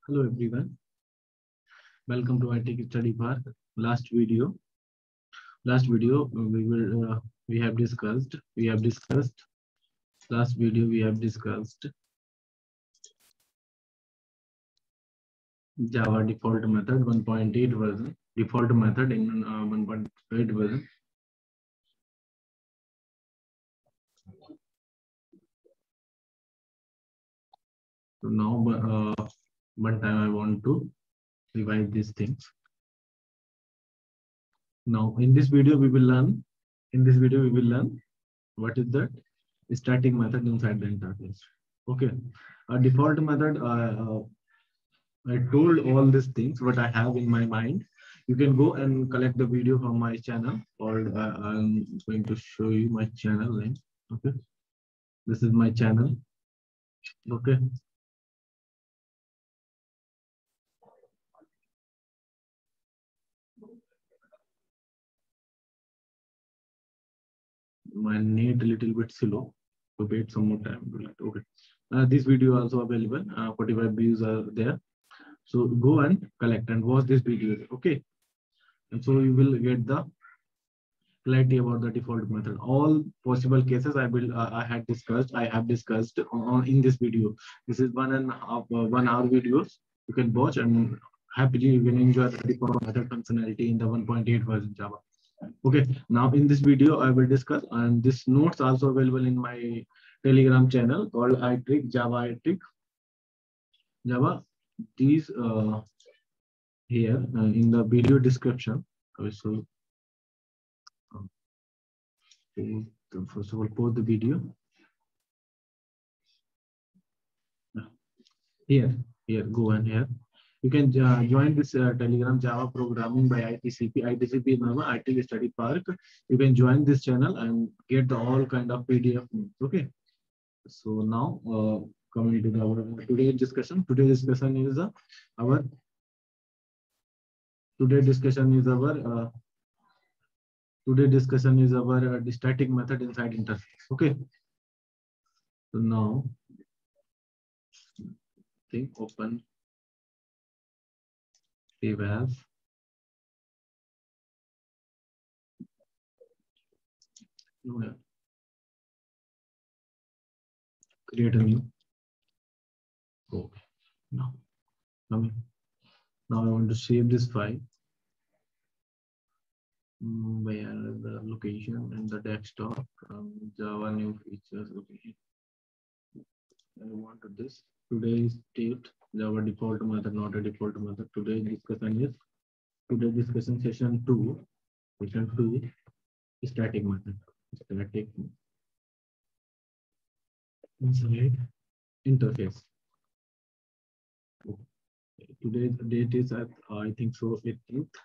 Hello everyone, welcome to IT Study Park. Last video, we have discussed. Last video we have discussed Java default method 1.8 version, default method in 1.8 version. So now, one time I want to revise these things. Now in this video we will learn. What is that static method inside the interface. Okay, a default method. I told all these things what I have in my mind. You can go and collect the video from my channel, or I'm going to show you my channel link. Okay, this is my channel. Okay, my net a little bit slow, so wait some more time. Okay, this video also available. 45 views are there, so go and collect and watch this video. Okay, and so you will get the clarity about the default method. All possible cases I have discussed in this video. This is 1 hour videos. You can watch and happily you can enjoy the default method functionality in the 1.8 version Java. Okay, now in this video I will discuss, and this notes also available in my Telegram channel called iTrick Java iTrick Java. These here in the video description. So first of all, pause the video. Here, go and here. You can join this Telegram Java programming by ITCP. ITCP is our IT Study Park. You can join this channel and get the all kind of PDF. Okay. So now coming to our today's discussion. Today's discussion is our today's discussion is our static method inside interface. Okay. So now think open save as. Create a new. Okay. Now, now I want to save this file. Where the location and the desktop, Java new features location. I wanted this. Today's date, Java default method, not a default method. Today's discussion session 2. Session 2, static method. Static inside interface. Today's date is at I think so 18th.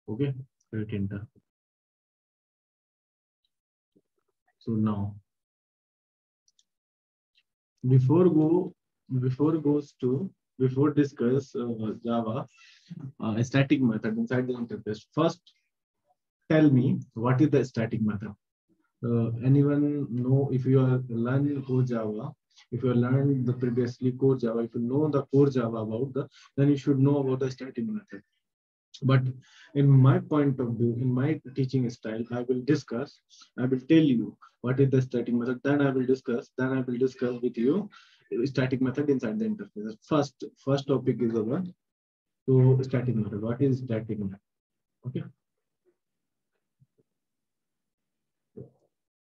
Okay, hit enter. So now before discuss Java static method inside the interface, first tell me what is the static method. Anyone know, if you are learning core Java, if you learned the previously core Java, if you know the core Java about then you should know about the static method. But in my point of view, in my teaching style, I will tell you what is the static method. Then I will discuss with you static method inside the interface. First topic is about static method. What is static method? Okay.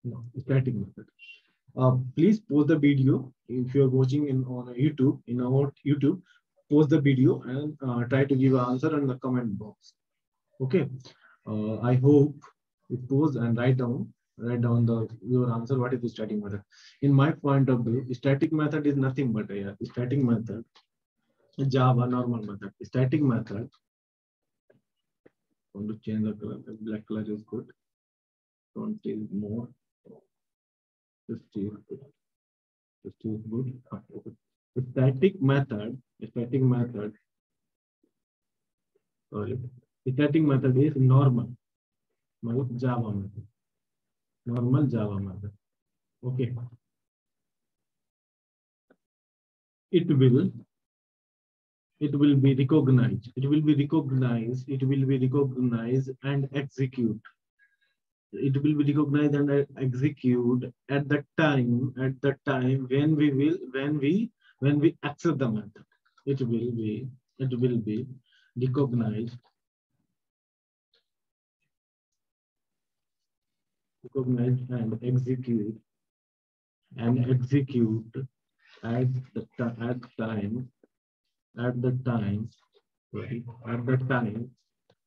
No, static method. Please pause the video if you are watching on YouTube. In our YouTube, pause the video and try to give an answer in the comment box. Okay. I hope you pause and write down your answer. What is the static method? In my point of view, static method is nothing but a static method. Java normal method. Static method. I want to change the color. The black color is good. Don't change more. Just change good. Static method. Sorry. Static method is normal Java method. Normal Java method. Okay. It will it will be recognized, it will be recognized, it will be recognized and execute. It will be recognized and execute at the time, when we will, when we access the method. It will be, it will be recognized, recognized and execute, and execute at the at time, at the time, sorry, at the time,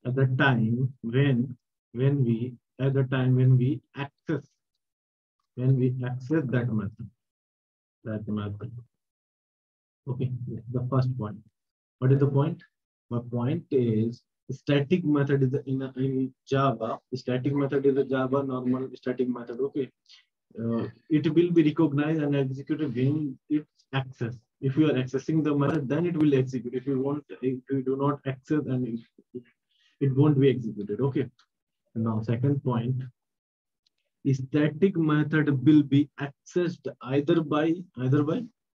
at the time when we, at the time when we access, when we access that method, that method. Okay, the first point. What is the point? My point is static method is in Java. Static method is a Java normal static method. Okay, it will be recognized and executed when it's accessed. If you are accessing the method, then it will execute. If you want, if you do not access, then it won't be executed. Okay. Now, second point, static method will be accessed either by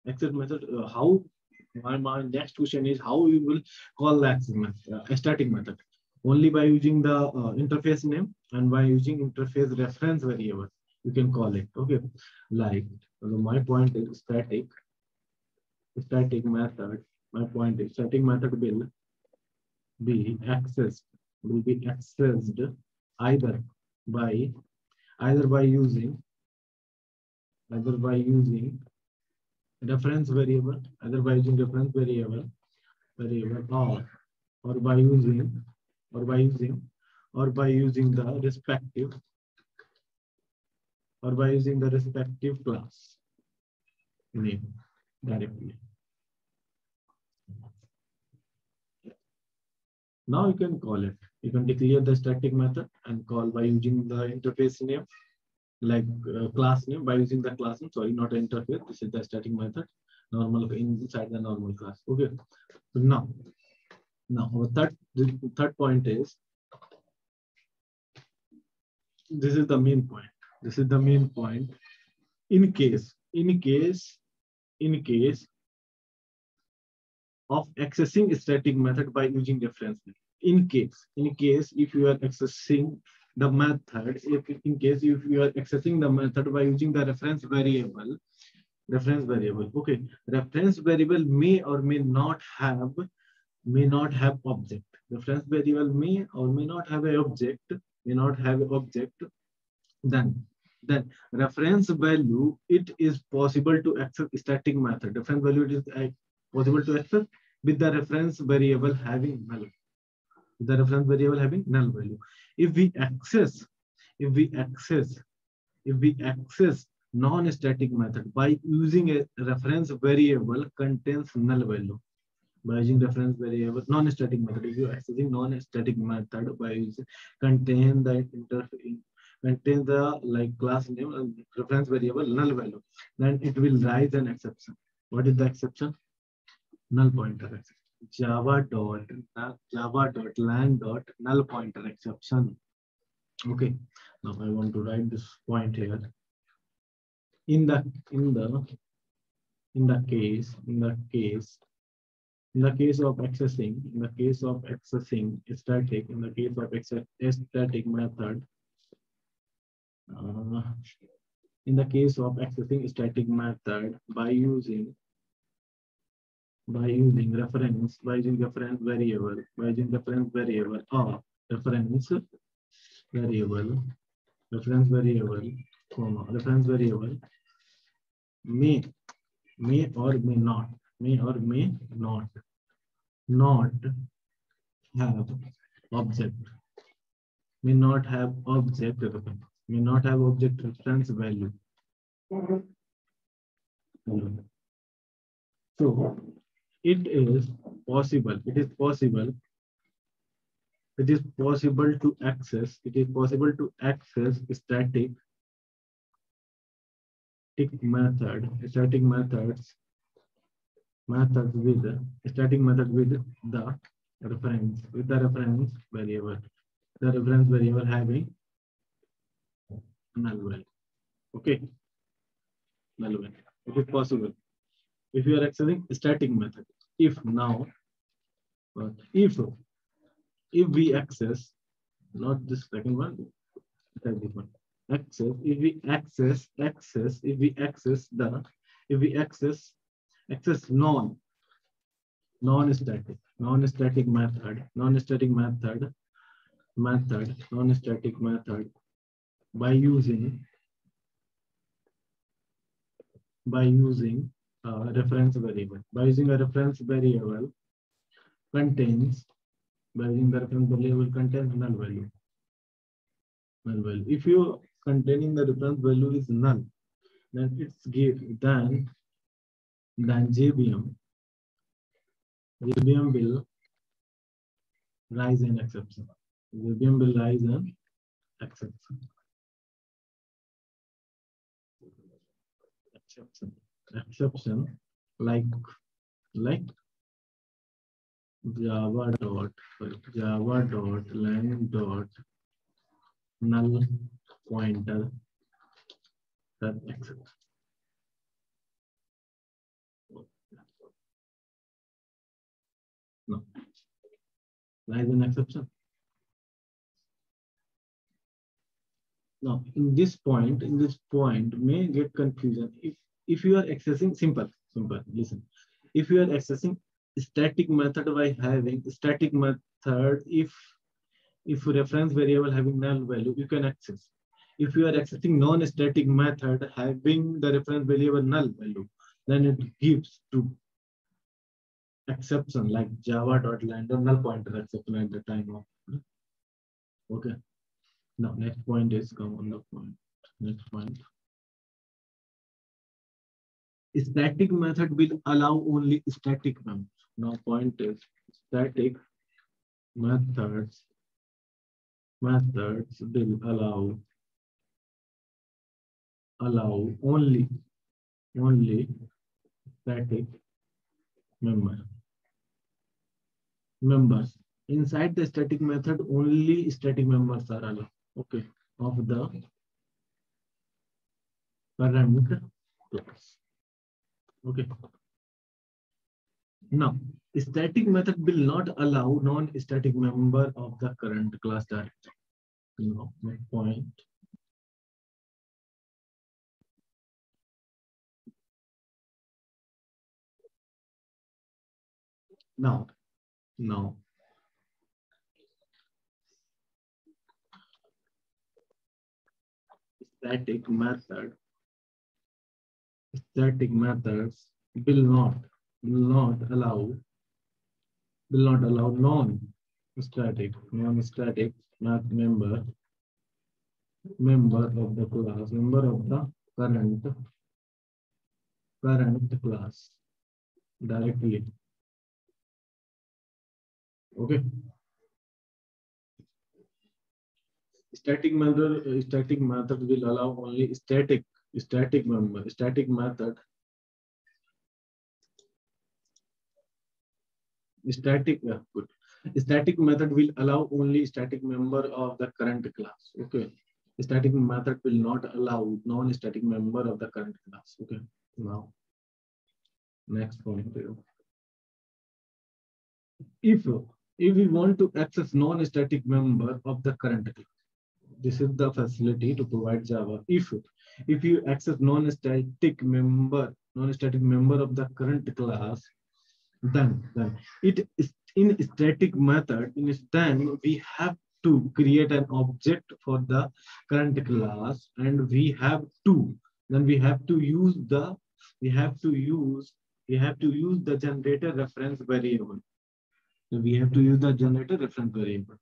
access method. How? My next question is how we will call that static method. Only by using the interface name and by using interface reference variable, you can call it. Okay, like my point is static method. My point is static method will be accessed, either by either by using either by using reference variable, either by using reference variable, or by using or by using or by using the respective or by using the respective class name directly. Now you can call it. You can declare the static method and call by using the interface name, like class name, by using the class name. Sorry, not an interface. This is the static method, normal inside the normal class. Okay. So now the third point is, this is the main point. This is the main point. In case of accessing static method by using reference name. In case if you are accessing the method, if you are accessing the method by using the reference variable, okay, reference variable may or may not have object. Reference variable may or may not have an object, then reference value, it is possible to access static method. Reference value, it is possible to access with the reference variable having null. The reference variable having null value. If we access non-static method by using a reference variable contains null value. By using reference variable non-static method, if you are accessing non-static method by using contain the like class name and reference variable null value, then it will rise an exception. What is the exception? Null pointer exception. Java.lang. Null pointer exception. Okay. Now I want to write this point here. In the case of accessing static, static method, in the case of accessing static method by using reference variable or reference variable may or may not have object, reference value. So it is possible to access static methods with the reference variable, having null value. Okay, null value. It is possible if you are accessing static method. If now But if we access, not this second one, this one, access, if we access, if we access the, if we access non-static method by using a reference variable. By using a reference variable contains, by using the reference variable contains null value. Null value. If you containing the reference value is null, then it's give then JVM will rise an exception. JVM will rise an exception. Exception like java dot len dot null pointer that exception. No, rise an exception. Now, in this point may get confusion. If you are accessing simple, listen. If you are accessing static method by having static method, if reference variable having null value, you can access. If you are accessing non-static method having the reference variable null value, then it gives to exception like java.land or null pointer exception at the time of. Okay. Now, next point is come on the point. Next point. Static method will allow only static members. Now, point is static methods will allow only static members. Inside the static method, only static members are allowed. Okay, of the current class. Okay. Now, static method will not allow non-static member of the current class directory. No, my point. Now, static methods will not allow non-static member of the class, member of the current class directly. Okay. Static method will allow only static member. Static method will allow only static member of the current class. Okay. Static method will not allow non-static member of the current class. Okay. Now, next point. If we want to access non-static member of the current class, this is the facility to provide Java. If you access non-static member of the current class, then it is in static method. Then we have to create an object for the current class, and we have to use the generator reference variable. We have to use the generator reference variable.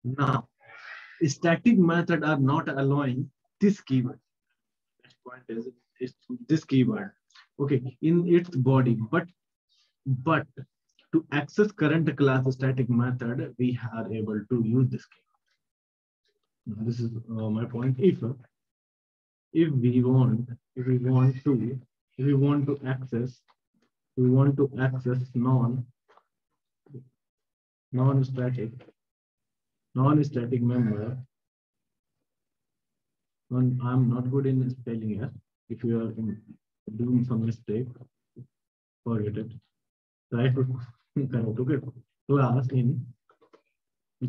Now, static method are not allowing this keyword. Next point is this keyword. Okay, in its body, but to access current class static method, we are able to use this keyword. This is my point. If we want to access non-static member. I'm not good in spelling here. If you are doing some mistake, forget it. Try to correct. Okay. class in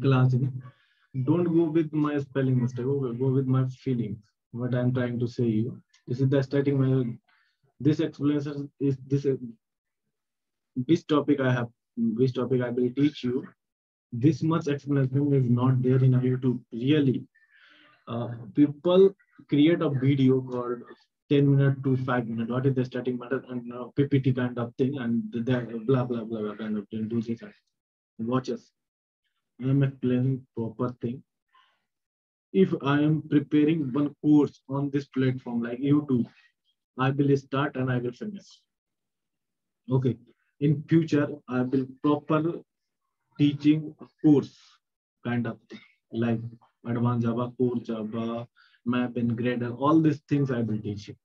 class in. Don't go with my spelling mistake. Go with my feelings. What I'm trying to say you. This is the static method. This explanation is this topic I have. This topic I will teach you. This much explanation is not there in YouTube. Really, people create a video called 10 minutes to 5 minutes. What is the static method and PPT kind of thing and the blah blah blah, blah kind of thing. Do this. Watch us. I am explaining proper thing. If I am preparing one course on this platform like YouTube, I will start and I will finish. Okay. In future, I will proper teaching a course kind of thing, like advanced Java, core Java, map and grader, all these things I will teach you.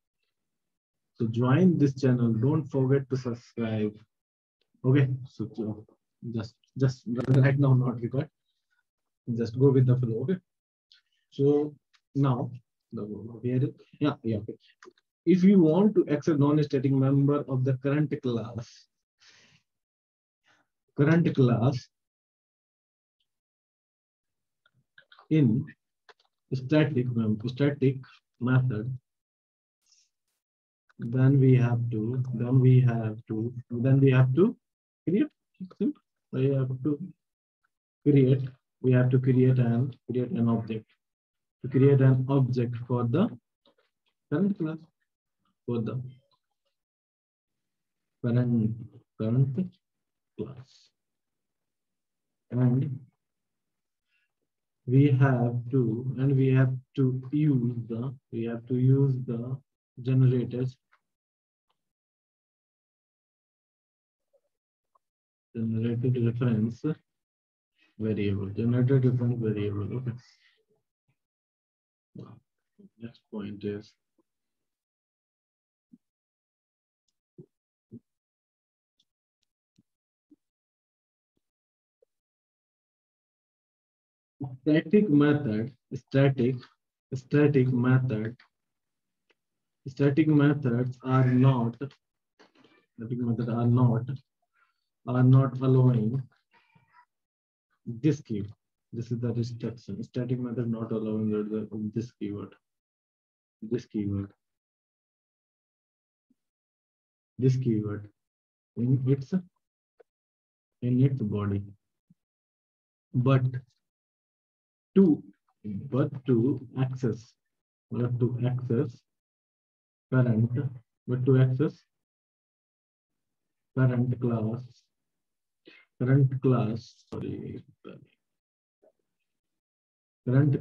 So join this channel. Don't forget to subscribe. Okay. So just right now not record. Just go with the flow. Okay. So now here, yeah. Okay. If you want to access non-static member of the current class in static method, then we have to create. We have to create an object for the current class, for the current class, and we have to use the generators generated reference variable. Okay. Next point is static method. Static methods are not allowing this keyword. This is the restriction. Static method not allowing this keyword. This keyword in its body, but to access current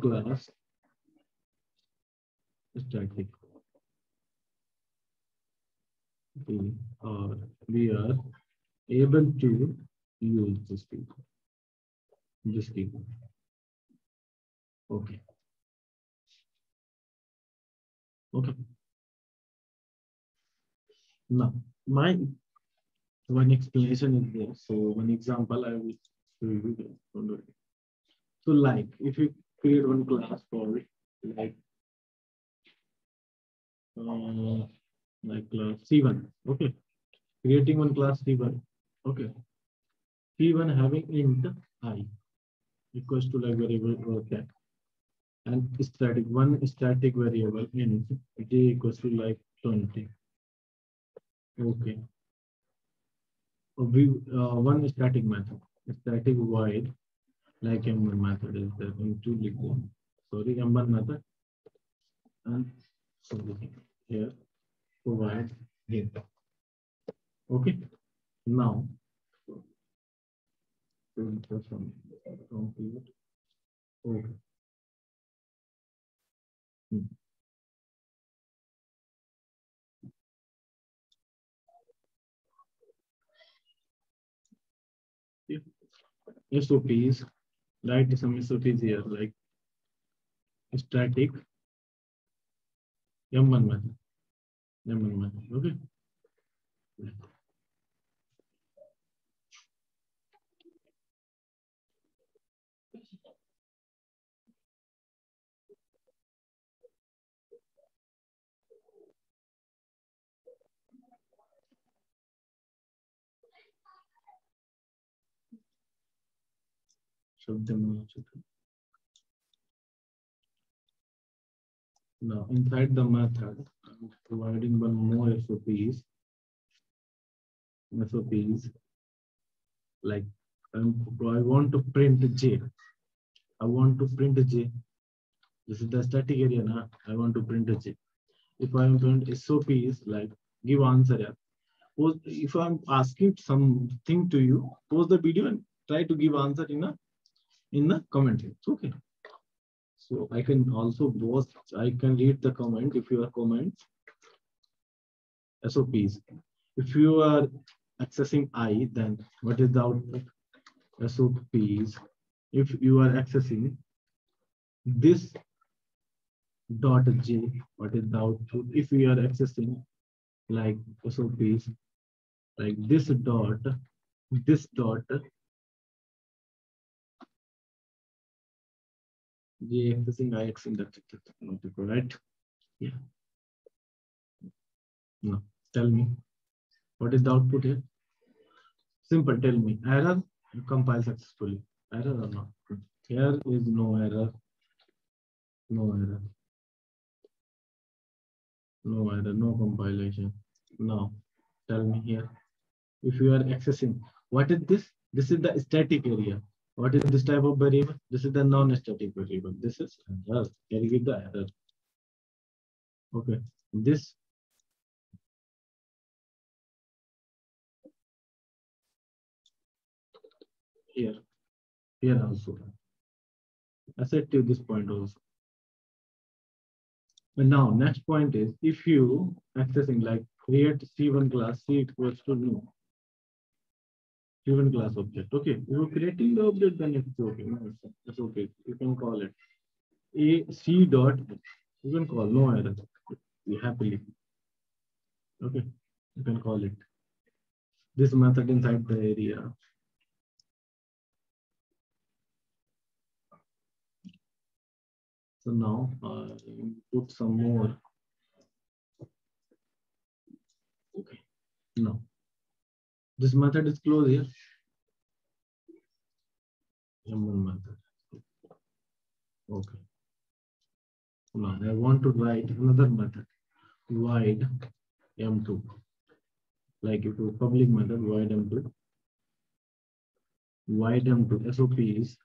class static, we are able to use this keyword. Okay. Now my one explanation is there. So one example I will show you. Don't worry. So like if you create one class called like class C1. Okay. Creating one class C1. Okay. C1 having int I equals to like variable okay. And static variable int d equals to like 20. Okay. One static method. Static void like M1 method is there into liquid. Sorry, M1 method. And so here provide here. Okay. Now okay. SOPs, write some SOPs here like static M1 method. Okay. Now, inside the method, I'm providing one more SOPs like I want to print J. I want to print J. This is the static area now. I want to print J. If I am doing SOPs like give answer, yeah. If I'm asking something to you, pause the video and try to give answer in the comment. It's okay. So I can also both. I can read the comment if your comments SOPs. If you are accessing I, then what is the output? SOPs. If you are accessing this dot J, what is the output? If we are accessing like SOPs, like this dot, J accessing I accessing that's not right. Yeah. No. Tell me, what is the output here? Simple. Tell me. Error. Compile successfully. Error or not? Here is no error. No error. No error. No compilation. Now, tell me here. If you are accessing, what is this? This is the static area. What is this type of variable? This is the non-static variable. This is error. Can you give the error? Okay. This here. Here also. I said to this point also. And now next point is if you accessing like create C1 class, C equals to new C1 class object. Okay, if you're creating the object, then it's okay. No, it's okay. You can call it a C dot. You can call no error. You happily. Okay, you can call it this method inside the area. So now put some more. Okay, now this method is closed here. M1 method. Okay. Now I want to write another method. Void M2. Like if you public method void M2. Void M2 SOPs.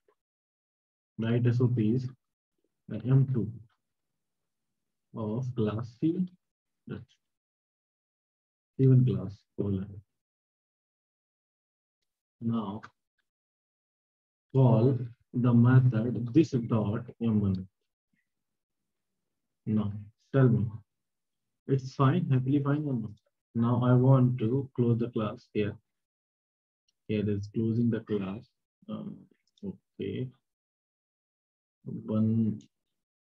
Write SOPs M2 of class C. That's C1 class. Now call the method this dot M1. Now tell me, it's fine, happily fine or not? Now I want to close the class here. Here is closing the class. Okay. One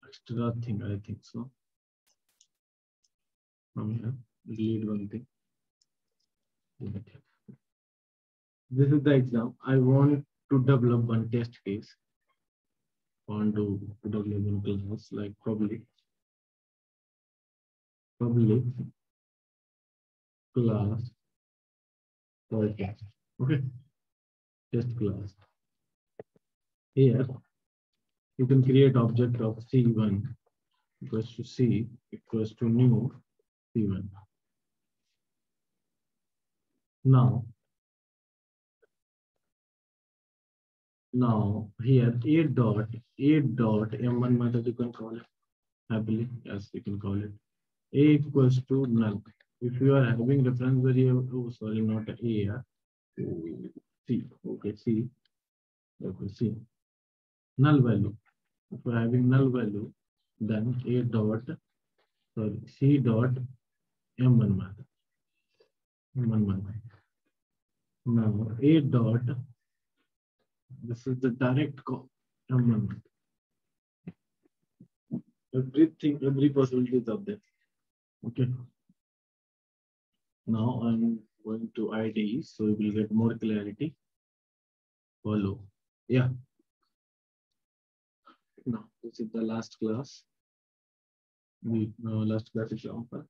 extra thing, I think so. From here, delete one thing. This is the exam. I want to develop one test case. Want to develop one class like public class podcast. Okay, test class. Here you can create object of C1 equals to C equals to new C1. Now here a dot M1 method you can call it happily. Yes, you can call it A equals to null. If you are having reference variable, oh sorry, not A, yeah. C, okay, C, okay, C. Null value. If you are having null value, then A dot, sorry, C dot M1 method. M1 method. Now A dot, this is the direct call M1 method. Everything, every possibility is up there. Okay. Now I'm going to IDE, so you will get more clarity. Follow. Yeah. Now this is the last class. The last class example.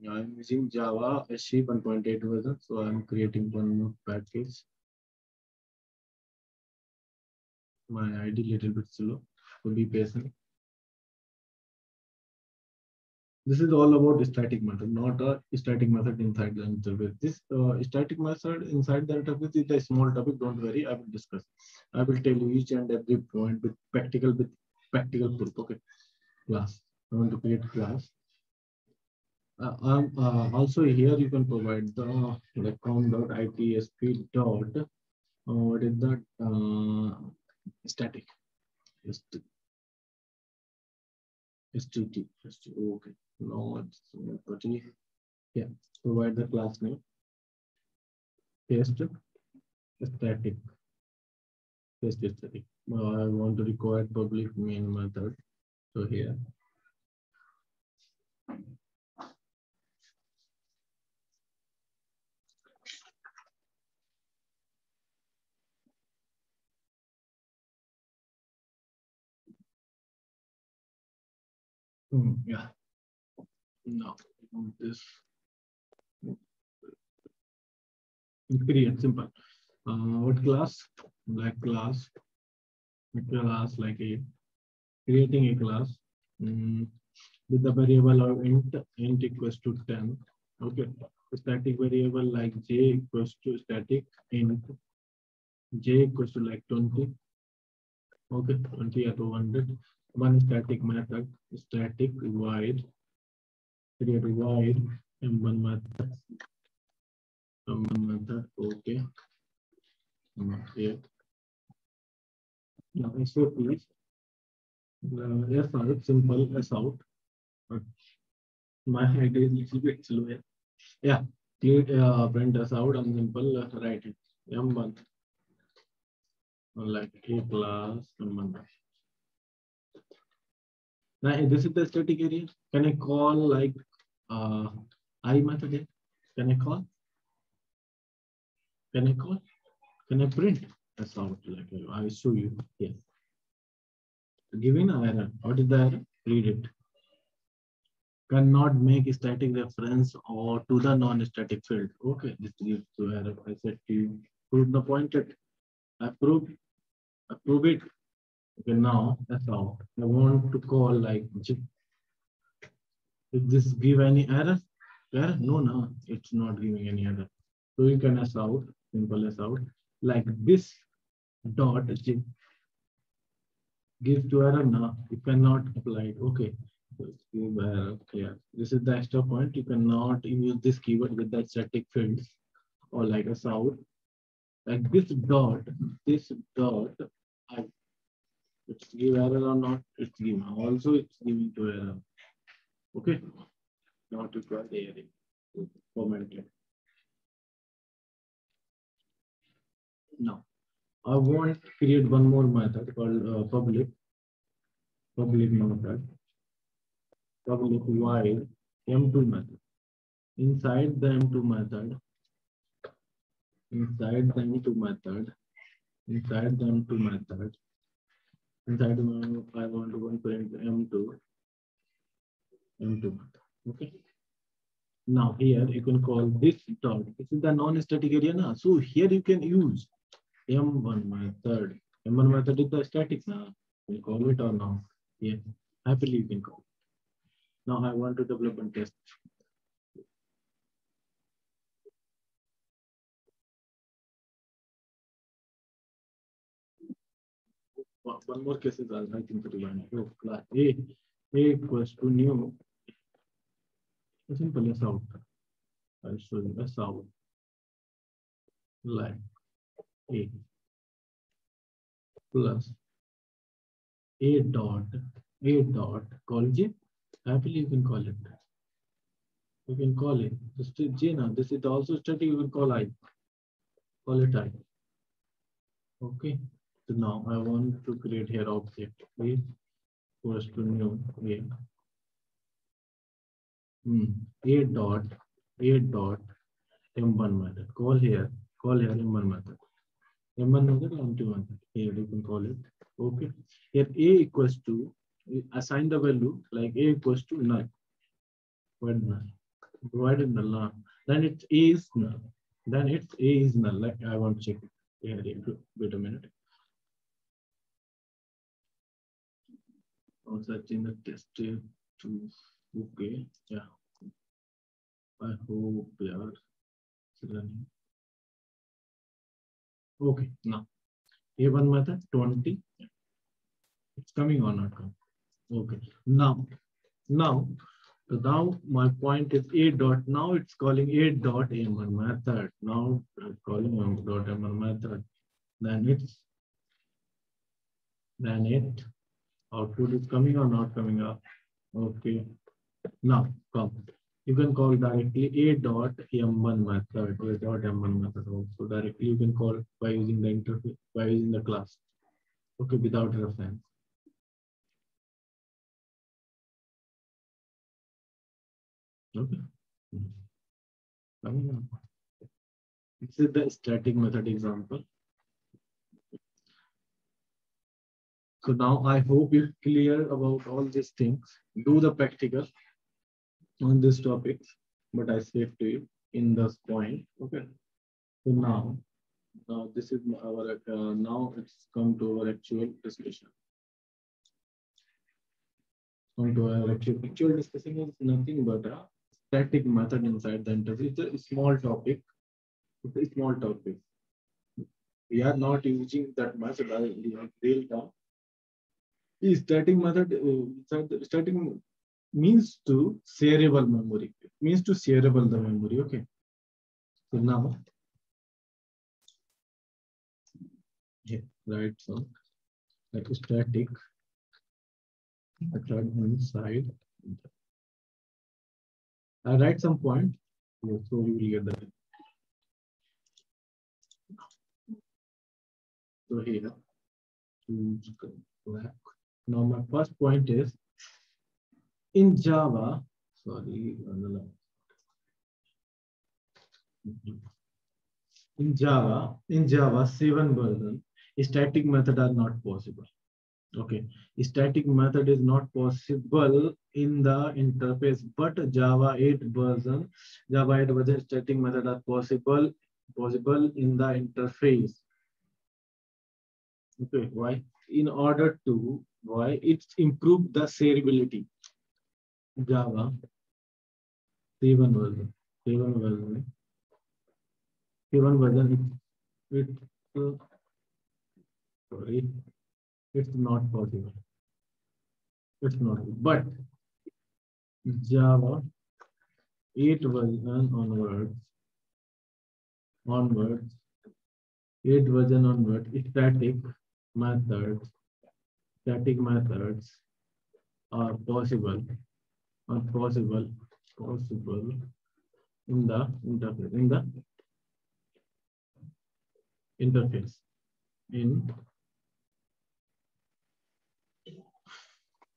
I'm using Java SC 1.8 version, so I'm creating one more package. My ID little bit slow, so be patient. This is all about static method, not a static method inside the interface. This static method inside the interface is a small topic. Don't worry, I will discuss. I will tell you each and every point with practical proof. Okay, class. I want to create class. Also here you can provide the like com.itsp dot what is that static okay, no it's pretty. Yeah, provide the class name, paste static, paste static. I want to require public main method. So here, yeah, now this create simple. What class? Like class, like a creating a class with the variable of int equals to 10. Okay, static variable like j equals to static int j equals to like 20. Okay, 20 or 200. One static method, static void, create void m1 method, m1 method. Okay, create. Now so please s out, simple s out. My head is little bit slow. Yeah, create print s out and simple write it m1 like a class m1. Now this is the static area. Can I call like uh, I method here? Can I call? Can I call? Can I print? That's out like I show you here. Given error. What is the error? Read it. Cannot make static reference or to the non-static field. Okay, this gives to error. I said to you, prove the pointed. Approve. Approve it. Okay, now that's out. I want to call like did this give any error? Error? No, no, it's not giving any error. So you can S out, simple S out, like this dot gives to error now. You cannot apply it. Okay. So it's give error. Clear. This is the extra point. You cannot use this keyword with the static fields or like S out. Like this dot, I it's give error or not, it's giving. Also it's giving to error. Okay. Not required area. Comment it. Now, I want to create one more method called public method, public while m2 method. Inside the m2 method, inside the m2 method, inside the m2 method, inside the I want to go and print m2 method. Okay. Now here you can call this dot. This is the non-static area now. So here you can use m1 method. M1 method is the static now. You call it or not? Yeah. Happily you can call it. Now I want to develop and test. One more case is I think to learn. Oh, class A equals to new. Simple as out. I'll show you as out. Like A plus A dot call J. Happily you can call it. You can call it. This is J now. This is also static. You can call I. Call it I. Okay. So now I want to create here object. A equals to new A. A dot m1 method. Call here m1 method. M1 method or M2 method. Here you can call it. Okay. Here A equals to assign the value like A equals to null. What null? Provided null. Then it is null. Then it's A is null. Like I want to check it. Here, wait a minute. searching the test to, okay, yeah, I hope they are running. Okay, now A1 method 20, it's coming or not coming? Okay, now my point is A dot, now it's calling A dot M1 method, now it's calling M dot M1 method, then it output is coming or not coming up. Okay, now come. You can call directly A dot M1 method, A dot M1 method also. Directly you can call by using the interface, by using the class. Okay, without reference. Okay. This is the static method example. So now I hope you're clear about all these things. Do the practical on this topic, but I said to you in this point. Okay. So now this is our now it's come to our actual discussion. Come to our actual discussion is nothing but a static method inside the interface. It's a small topic. It's a small topic. We are not using that method in real time. The static method static means to shareable memory. It means to shareable the memory. Okay. So now, yeah, right. So like static method inside. I write some point. Yeah, so you will get that. So here, choose black. Now my first point is in Java. Sorry, in Java 7 version, static method are not possible. Okay, static method is not possible in the interface, but Java 8 version, static method are possible in the interface. Okay, why? In order to why it's improved the shareability. Java 7 version, 7 version, 7 version. It sorry, it's not possible. It's not, but Java 8 version onwards, 8 version onwards, static methods are possible in the interface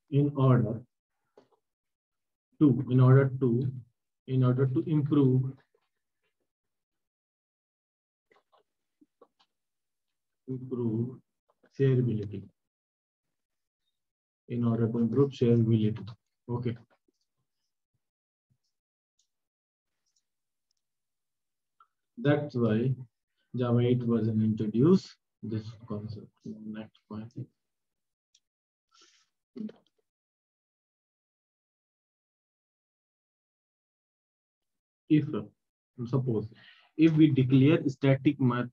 in order to improve shareability. In order to improve shareability. Okay. That's why Java 8 version introduced this concept. Next point. Suppose if we declare static method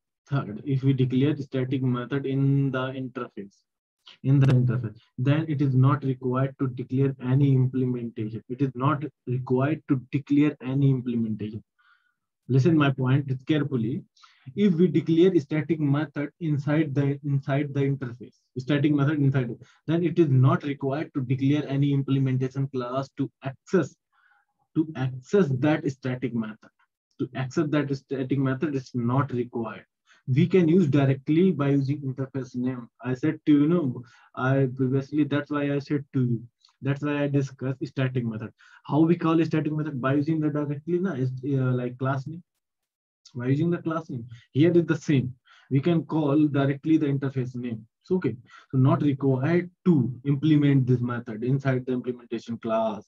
in the interface, then it is not required to declare any implementation. It is not required to declare any implementation. Listen my point carefully. If we declare static method inside the interface, static method inside it, then it is not required to declare any implementation class to access that static method. To access that static method is not required. We can use directly by using interface name. I said to I previously, that's why I said to you. That's why I discussed static method. How we call a static method? By using the directly, like class name. By using the class name. Here is the same. We can call directly the interface name. So, okay. So not required to implement this method inside the implementation class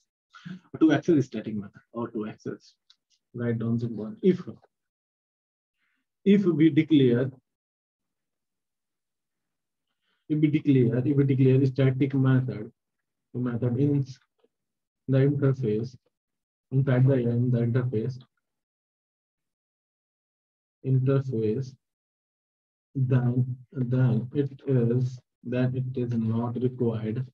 to access static method or to access. Write down some one. If we declare static method method in the interface, inside the interface, then it is not required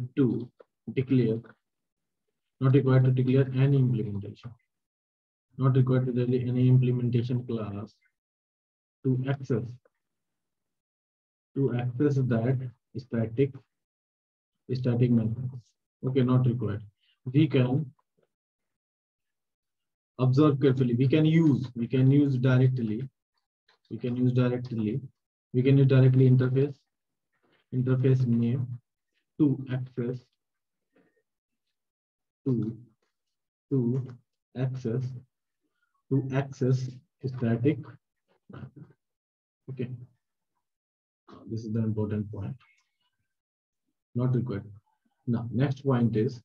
to declare not required to declare any implementation, not required to declare any implementation class to access that static method. Okay, not required. We can observe carefully. We can use directly. We can use directly. We can use directly interface name to access to to access static method. Okay, this is the important point. Not required. Now, next point is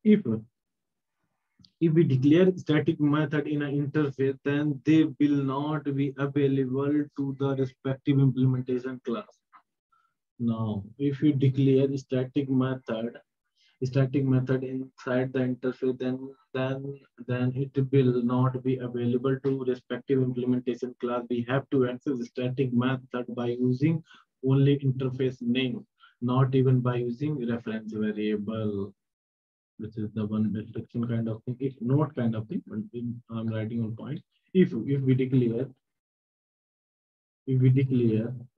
if we declare static method in an interface, then they will not be available to the respective implementation class. Now, if you declare static method inside the interface, then it will not be available to respective implementation class. We have to access static method by using only interface name, not even by using reference variable, which is the one restriction kind of thing. It's not kind of thing, but I'm writing on point. If we declare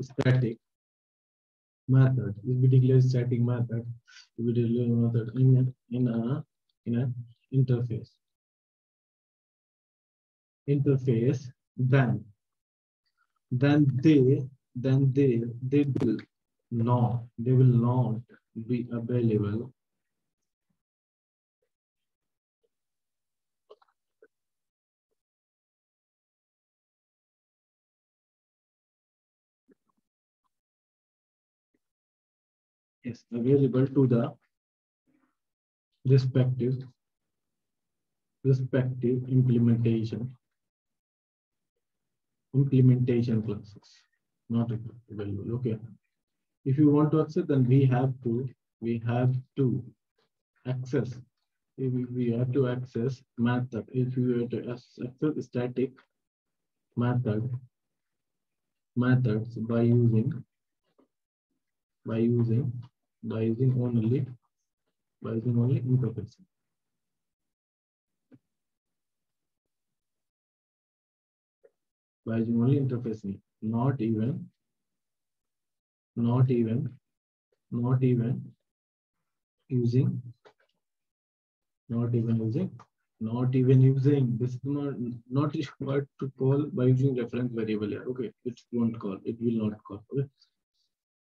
static method, if we declare static method, if we declare method in a interface, then they will not be available. Yes, available to the respective implementation classes. Not available. Okay. If you want to access, then we have to access. We have to access method. If you have to access static methods by using only interface. By using only interface name, not even using this is not required to call by using reference variable here. Okay, it will not call. Okay,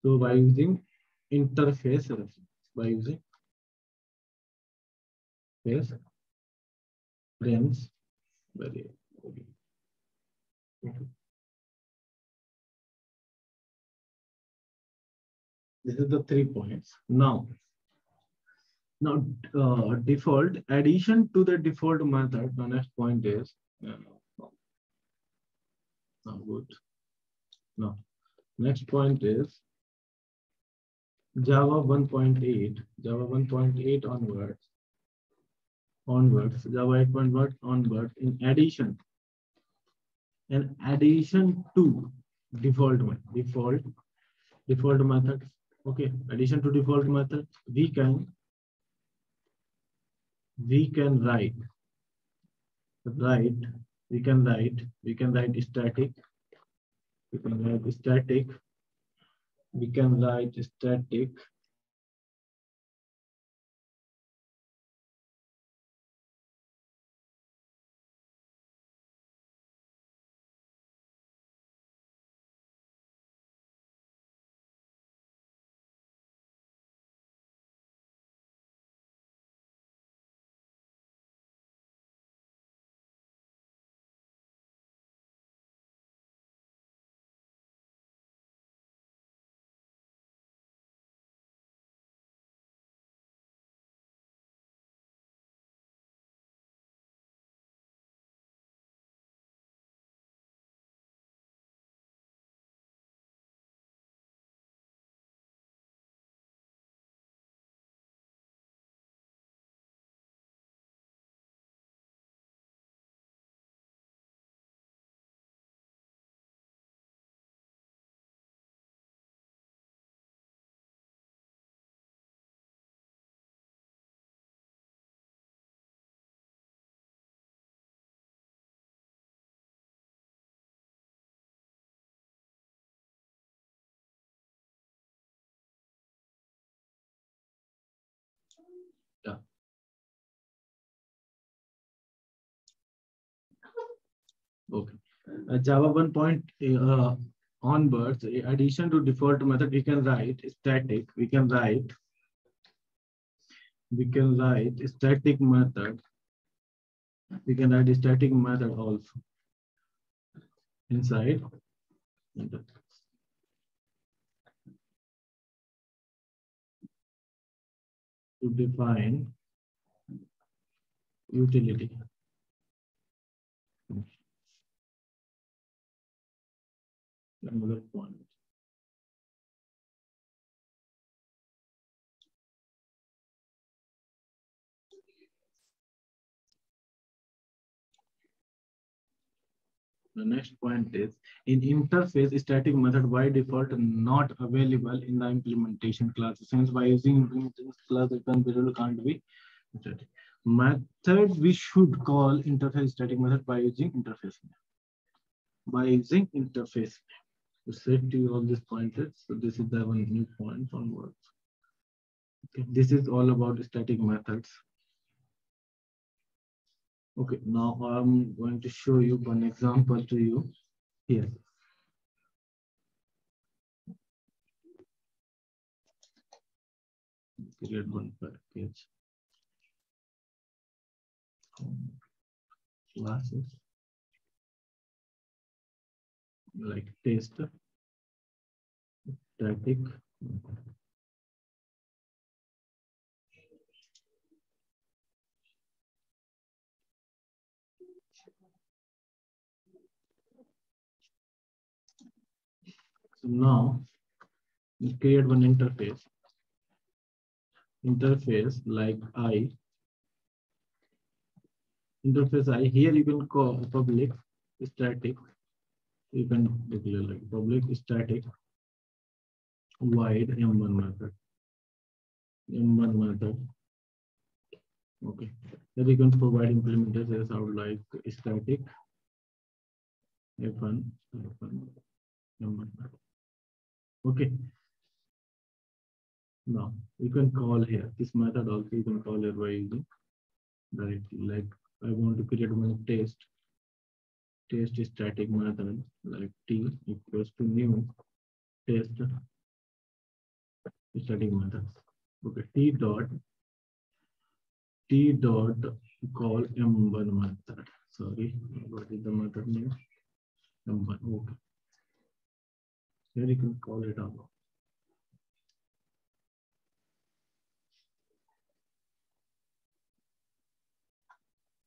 so by using interface reference, by using face reference variable. Okay. Okay. This is the 3 points. Now default addition to the default method. The next point is now good. Now next point is Java 1.8 onwards, Java 8.1 onwards, in addition to default methods. Okay, addition to default method, we can write static. We can write static Okay. Java 1 onwards, in addition to default method, we can write static. We can write static method. We can write static method also inside to define utility. Another point. The next point is in interface static method by default not available in the implementation class. Since by using implementation class, the variable can't be static. Method we should call interface static method by using interface. By using interface. To set to all these pointers. So this is the one new point onwards. Okay. This is all about static methods. Okay, now I'm going to show you one example to you here. Create one package. Classes like test, static. So now we create one interface. Interface like interface I. Here you can call public static. You can declare like public static void m1 method. M1 method. Okay. Then you can provide implementers as out like static f1 m1 method. Okay. Now you can call here this method also. You can call it by using directly. Like I want to create one test static method like t equals to new test static method. Okay, t dot call m1 method. Sorry, what is the method name? M1. Okay, here you can call it out.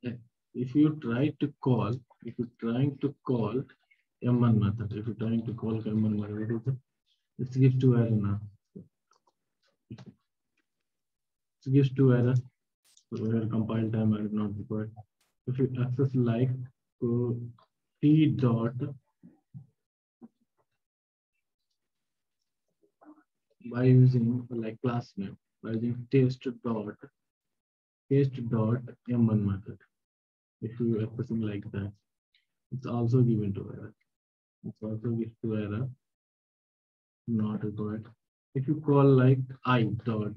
Yeah. If you try to call, if you're trying to call m1 method, if you're trying to call m1 method, what is it? It gives two error now. It gives two error. So where compile time is not required. If you access like t dot by using like class name by using test dot m1 method. If you accessing like that, it's also given to error. It's also gives to error not required. If you call like I dot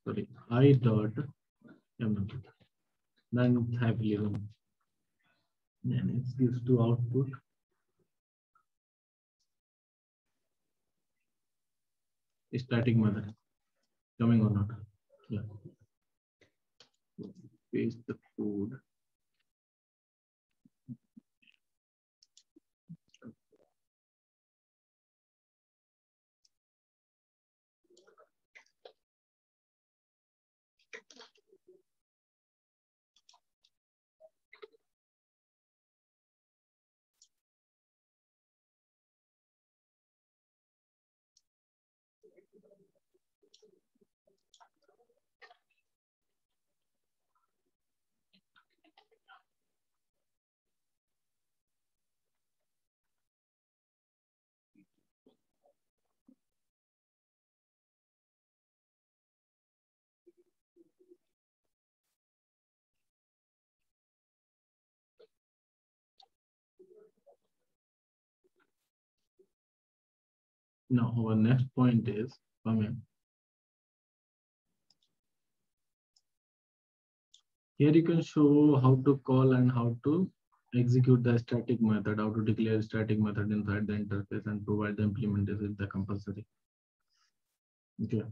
m1 method, then it's happily run. Then it gives to output static method coming or not. Yeah. Paste the code. Now our next point is coming. Here you can show how to call and how to execute the static method, how to declare static method inside the interface and provide the implementation is the compulsory. Okay.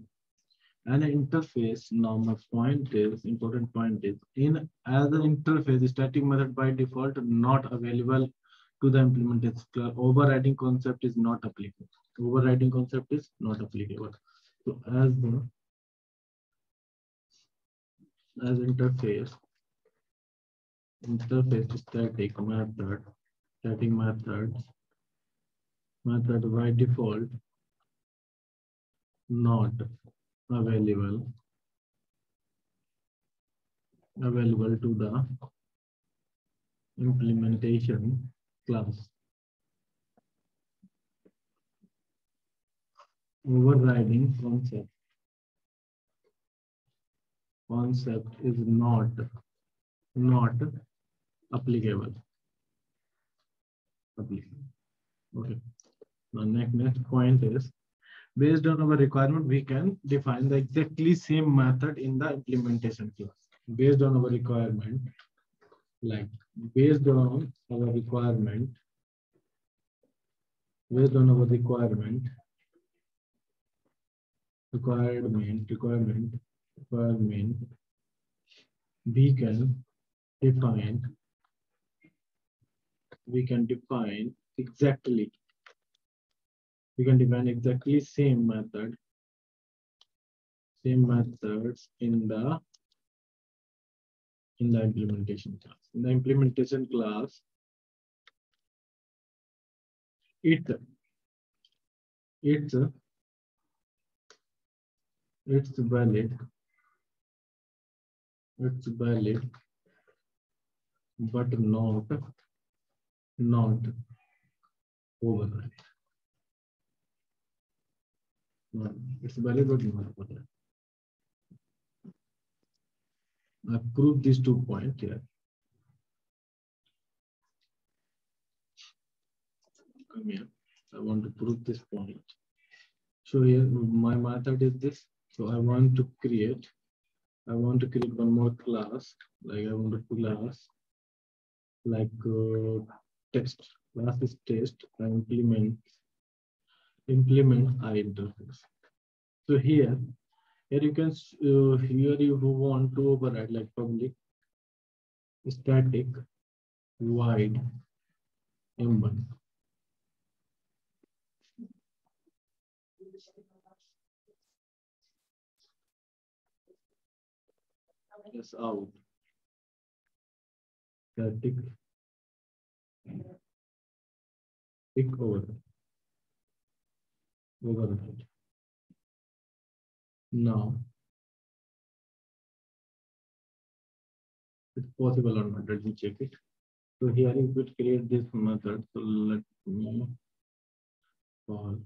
And an interface now my point is important point is in as an interface static method by default not available to the implementation class. Overriding concept is not applicable. Overriding concept is not applicable. So as interface static method by default not available to the implementation class. Overriding concept is not applicable. Okay. Now next point is based on our requirement, we can define the exactly same method in the implementation class. Based on our requirement, like based on our requirement, we can define exactly same methods in the implementation class. In the implementation class, it's valid, but not override. No, it's valid but not override. I prove these 2 points here. Come here. I want to prove this point. So here my method is this. So I want to create one more class. Like I want a class like text. Class is test and implement I interface. So here you can here you want to override like public static void m1. Yes, out static override. Now it's possible or not. Let me check it. So here you could create this method. So let me call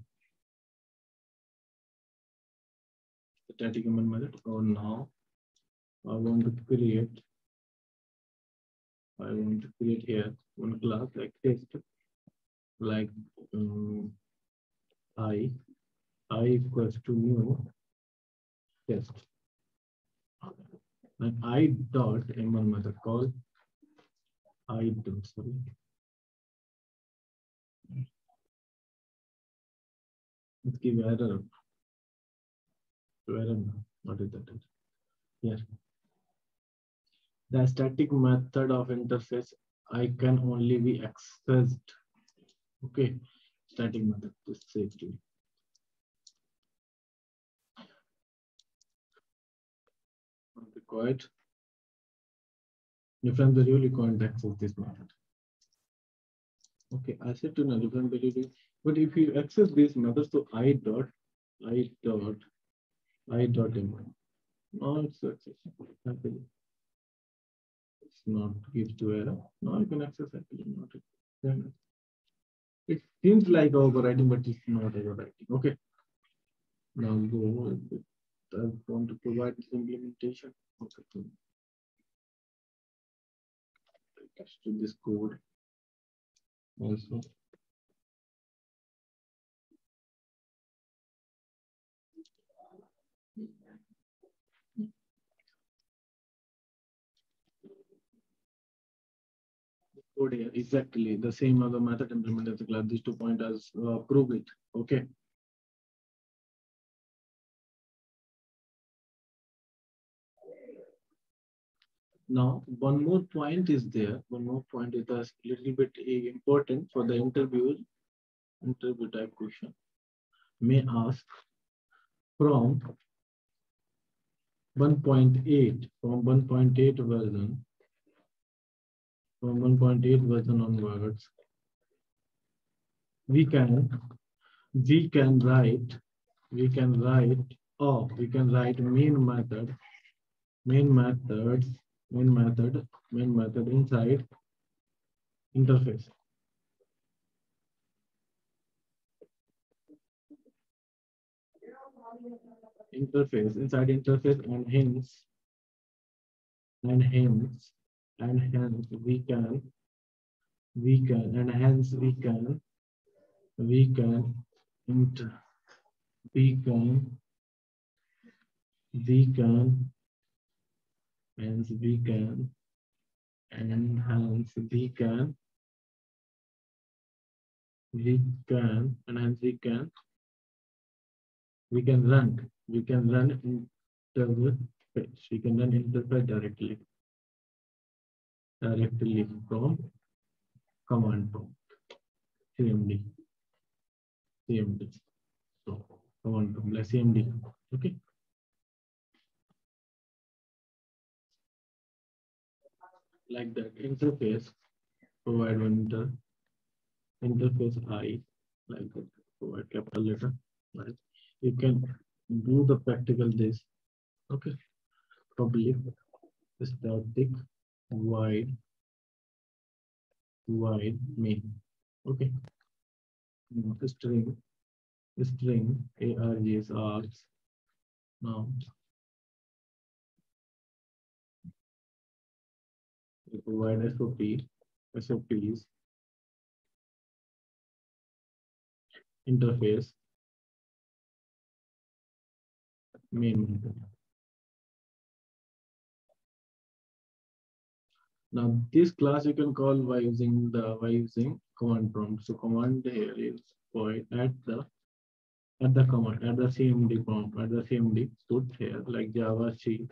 static element method. So now I want to create here one class like test, like I equals to new test. And I dot m1 method called I dot, sorry. Let's give error. What is that? Here. The static method of interface I can only be accessed. Okay, static method. This says to required different variable you can't access this method. Okay, I said to know different variable, but if you access this method, so I dot m1. Now it's accessible. It's not gives to error. Now you can access happily. Not it seems like overriding, but it's not overriding. Okay. Now go. I want to provide this implementation. Okay. Attach to this code also. code here. Exactly the same other method implemented as the class. These 2 pointers prove it. Okay. Now, one more point is there. One more point is a little bit important for the interview type question. May ask from 1.8, from 1.8 version, from 1.8 version onwards, we can write, we can write main methods, main method inside interface. Inside interface, and hence we can int, we can hence we can and hence we can run interface. We can run interface directly from command prompt, cmd. So command prompt like cmd. Okay. Like that, interface provide one interface I, like that, provide capital letter. Right. You can do the practical this. Okay. Public static void main. Okay. String args args. Now we provide SOPs interface main method. Now this class you can call by using command prompt. So command here is void at the command at the cmd prompt at the cmd put here like java c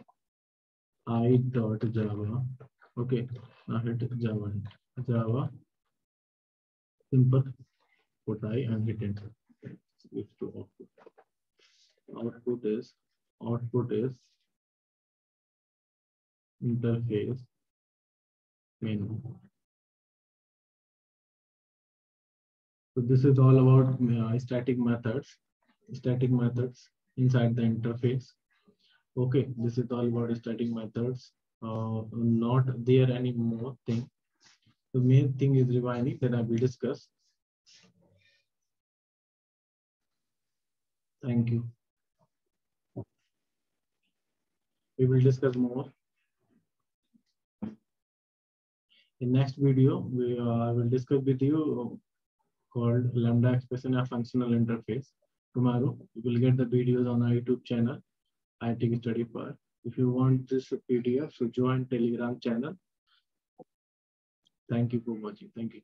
I dot java. Okay, now hit java simple put I and hit enter. Switch to output. Output is interface menu. So this is all about static methods inside the interface. Okay, this is all about static methods. Not there any more thing. The main thing is refining that I will discuss. Thank you. We will discuss more. In next video, we will discuss with you called Lambda expression of functional interface. Tomorrow, you will get the videos on our YouTube channel, IT Study Par. If you want this PDF, so join Telegram channel. Thank you for watching. Thank you.